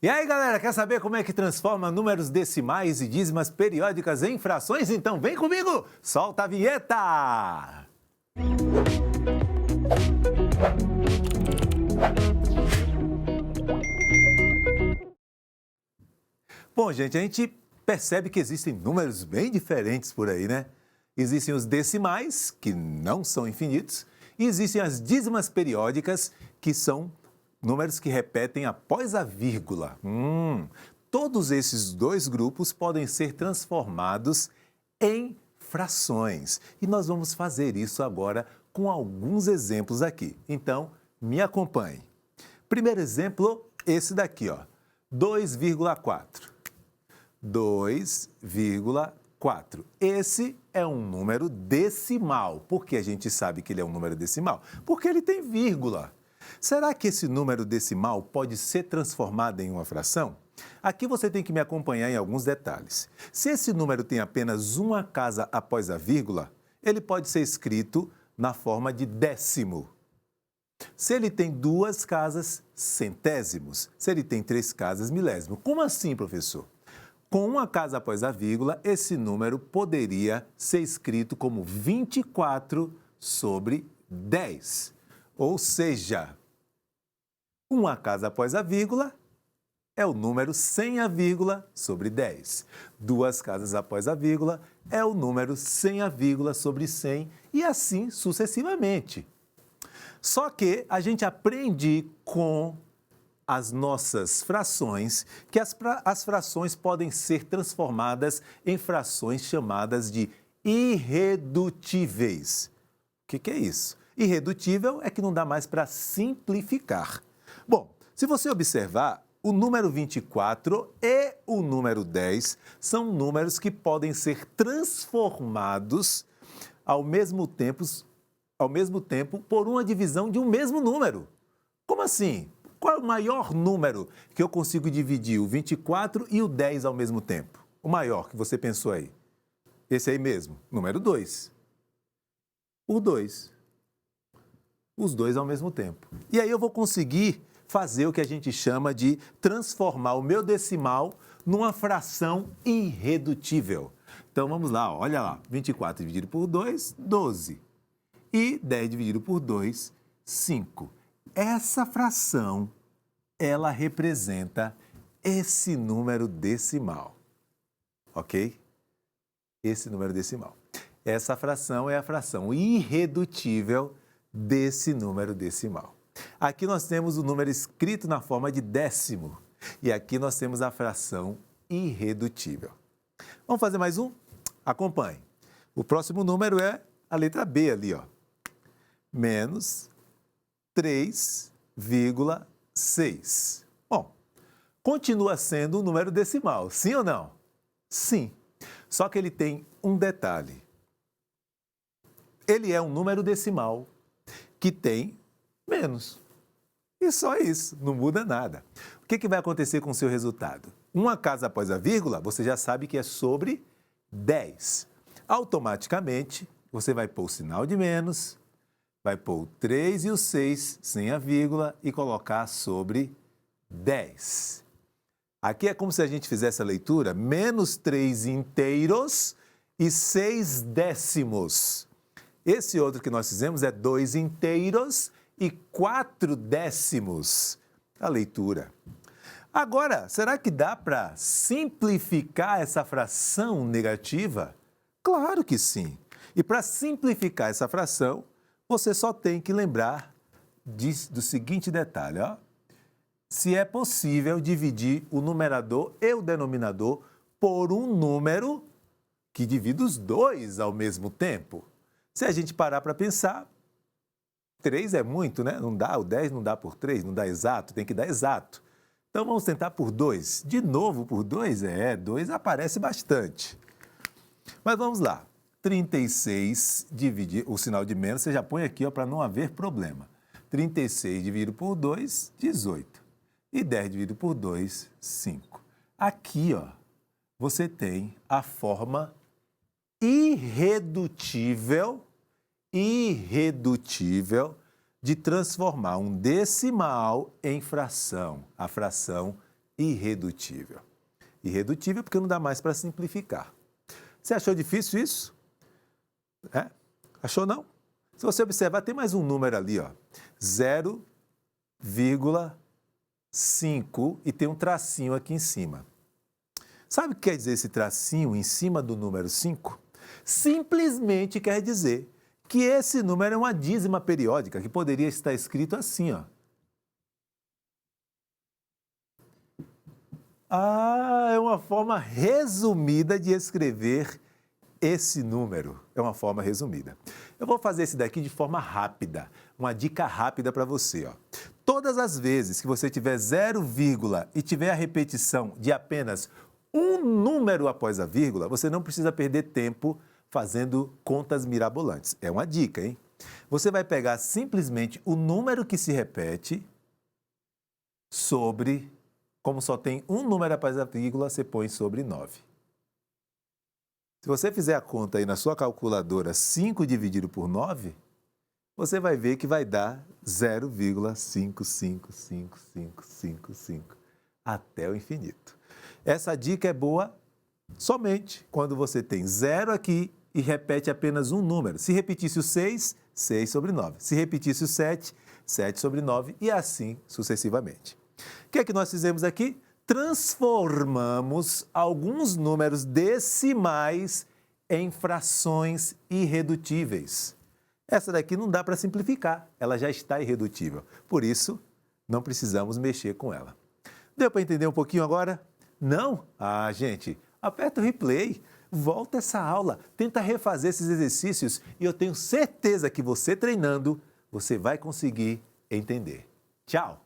E aí, galera, quer saber como é que transforma números decimais e dízimas periódicas em frações? Então vem comigo, solta a vinheta! Bom, gente, a gente percebe que existem números bem diferentes por aí, né? Existem os decimais, que não são infinitos, e existem as dízimas periódicas, que são números que repetem após a vírgula. Todos esses dois grupos podem ser transformados em frações. E nós vamos fazer isso agora com alguns exemplos aqui. Então, me acompanhe. Primeiro exemplo, esse daqui, ó, 2,4. 2,4. Esse é um número decimal. Por que a gente sabe que ele é um número decimal? Porque ele tem vírgula. Será que esse número decimal pode ser transformado em uma fração? Aqui você tem que me acompanhar em alguns detalhes. Se esse número tem apenas uma casa após a vírgula, ele pode ser escrito na forma de décimo. Se ele tem duas casas, centésimos. Se ele tem três casas, milésimo. Como assim, professor? Com uma casa após a vírgula, esse número poderia ser escrito como 24 sobre 10. Ou seja, uma casa após a vírgula é o número sem a vírgula sobre 10. Duas casas após a vírgula é o número sem a vírgula sobre 100 e assim sucessivamente. Só que a gente aprende com as nossas frações que as frações podem ser transformadas em frações chamadas de irredutíveis. O que é isso? Irredutível é que não dá mais para simplificar. Bom, se você observar, o número 24 e o número 10 são números que podem ser transformados ao mesmo tempo por uma divisão de um mesmo número. Como assim? Qual é o maior número que eu consigo dividir o 24 e o 10 ao mesmo tempo? O maior que você pensou aí? Esse aí mesmo, número 2. O 2. Os dois ao mesmo tempo. E aí eu vou conseguir fazer o que a gente chama de transformar o meu decimal numa fração irredutível. Então vamos lá, olha lá. 24 dividido por 2, 12. E 10 dividido por 2, 5. Essa fração, ela representa esse número decimal, ok? Esse número decimal. Essa fração é a fração irredutível desse número decimal. Aqui nós temos o número escrito na forma de décimo e aqui nós temos a fração irredutível. Vamos fazer mais um? Acompanhe. O próximo número é a letra B ali, ó. Menos 3,6. Bom, continua sendo um número decimal, sim ou não? Sim. Só que ele tem um detalhe. Ele é um número decimal que tem menos. E só isso, não muda nada. O que vai acontecer com o seu resultado? Uma casa após a vírgula, você já sabe que é sobre 10. Automaticamente, você vai pôr o sinal de menos, vai pôr o 3 e o 6 sem a vírgula e colocar sobre 10. Aqui é como se a gente fizesse a leitura menos 3 inteiros e 6 décimos. Esse outro que nós fizemos é 2 inteiros e 4 décimos. A leitura. Agora, será que dá para simplificar essa fração negativa? Claro que sim. E para simplificar essa fração, você só tem que lembrar do seguinte detalhe, ó. Se é possível dividir o numerador e o denominador por um número que divida os dois ao mesmo tempo. Se a gente parar para pensar, 3 é muito, né? Não dá, o 10 não dá por 3, não dá exato, tem que dar exato. Então vamos tentar por 2. De novo por 2? 2 aparece bastante. Mas vamos lá. 36 dividir, o sinal de menos você já põe aqui para não haver problema. 36 dividido por 2, 18. E 10 dividido por 2, 5. Aqui, ó, você tem a forma irredutível de transformar um decimal em fração, a fração irredutível. Irredutível porque não dá mais para simplificar. Você achou difícil isso? Achou não? Se você observar, tem mais um número ali, ó, 0,5 e tem um tracinho aqui em cima. Sabe o que quer dizer esse tracinho em cima do número 5? Simplesmente quer dizer que esse número é uma dízima periódica, que poderia estar escrito assim, ó. É uma forma resumida de escrever esse número. É uma forma resumida. Eu vou fazer esse daqui de forma rápida, uma dica rápida para você, ó. Todas as vezes que você tiver 0, e tiver a repetição de apenas um número após a vírgula, você não precisa perder tempo fazendo contas mirabolantes. É uma dica, hein? Você vai pegar simplesmente o número que se repete sobre, como só tem um número após a vírgula, você põe sobre 9. Se você fizer a conta aí na sua calculadora, 5 dividido por 9, você vai ver que vai dar 0,55555 até o infinito. Essa dica é boa somente quando você tem 0 aqui e repete apenas um número. Se repetisse o 6, 6 sobre 9. Se repetisse o 7, 7 sobre 9 e assim sucessivamente. O que é que nós fizemos aqui? Transformamos alguns números decimais em frações irredutíveis. Essa daqui não dá para simplificar, ela já está irredutível. Por isso, não precisamos mexer com ela. Deu para entender um pouquinho agora? Não? Gente, aperta o replay, volta essa aula, tenta refazer esses exercícios e eu tenho certeza que você treinando, você vai conseguir entender. Tchau!